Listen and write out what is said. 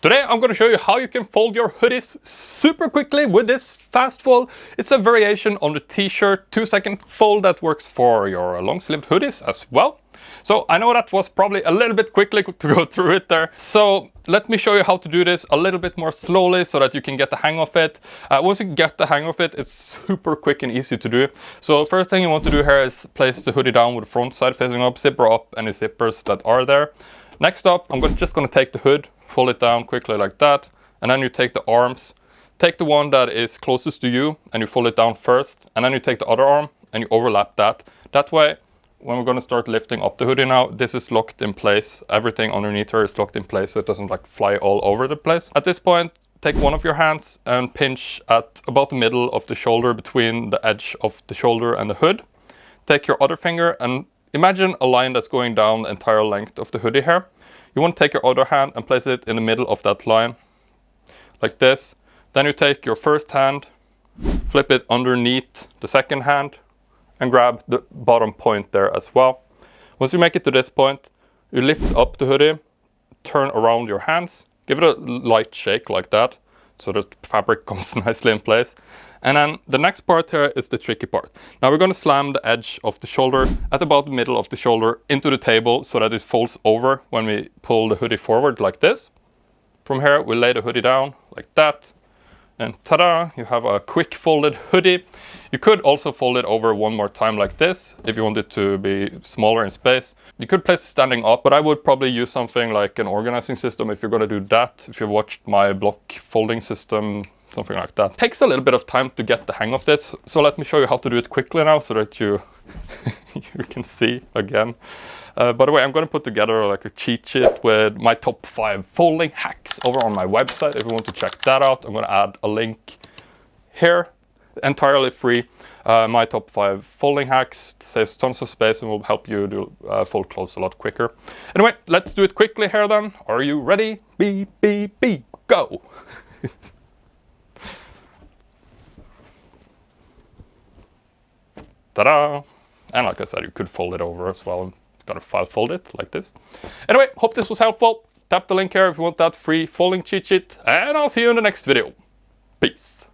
Today I'm going to show you how you can fold your hoodies super quickly with this fast fold. It's a variation on the t-shirt 2-second fold that works for your long-sleeved hoodies as well. So I know that was probably a little bit quickly to go through it there. So let me show you how to do this a little bit more slowly so that you can get the hang of it. Once you get the hang of it, it's super quick and easy to do. So first thing you want to do here is place the hoodie down with the front side facing up, zipper up any zippers that are there. Next up, I'm just going to take the hood, fold it down quickly like that, and then you take the arms, take the one that is closest to you and you fold it down first, and then you take the other arm and you overlap that. That way, when we're going to start lifting up the hoodie now, this is locked in place. Everything underneath her is locked in place so it doesn't like fly all over the place. At this point, take one of your hands and pinch at about the middle of the shoulder, between the edge of the shoulder and the hood. Take your other finger and imagine a line that's going down the entire length of the hoodie here. You want to take your other hand and place it in the middle of that line, like this. Then you take your first hand, flip it underneath the second hand, and grab the bottom point there as well. Once you make it to this point, you lift up the hoodie, turn around your hands, give it a light shake like that, so the fabric comes nicely in place. And then the next part here is the tricky part. Now we're going to slam the edge of the shoulder at about the middle of the shoulder into the table so that it folds over when we pull the hoodie forward like this. From here we lay the hoodie down like that. And ta-da, you have a quick folded hoodie. You could also fold it over one more time like this if you want it to be smaller in space. You could place it standing up, but I would probably use something like an organizing system if you're going to do that. If you've watched my block folding system, something like that. It takes a little bit of time to get the hang of this, so let me show you how to do it quickly now so that you you can see again. By the way, I'm going to put together like a cheat sheet with my top 5 folding hacks over on my website. If you want to check that out, I'm going to add a link here, entirely free. My top 5 folding hacks. It saves tons of space and will help you do fold clothes a lot quicker. Anyway, let's do it quickly here then. Are you ready? Beep, beep, beep, go! Ta-da! And like I said, you could fold it over as well. I'm gonna file fold it like this. Anyway, hope this was helpful. Tap the link here if you want that free folding cheat sheet, and I'll see you in the next video. Peace.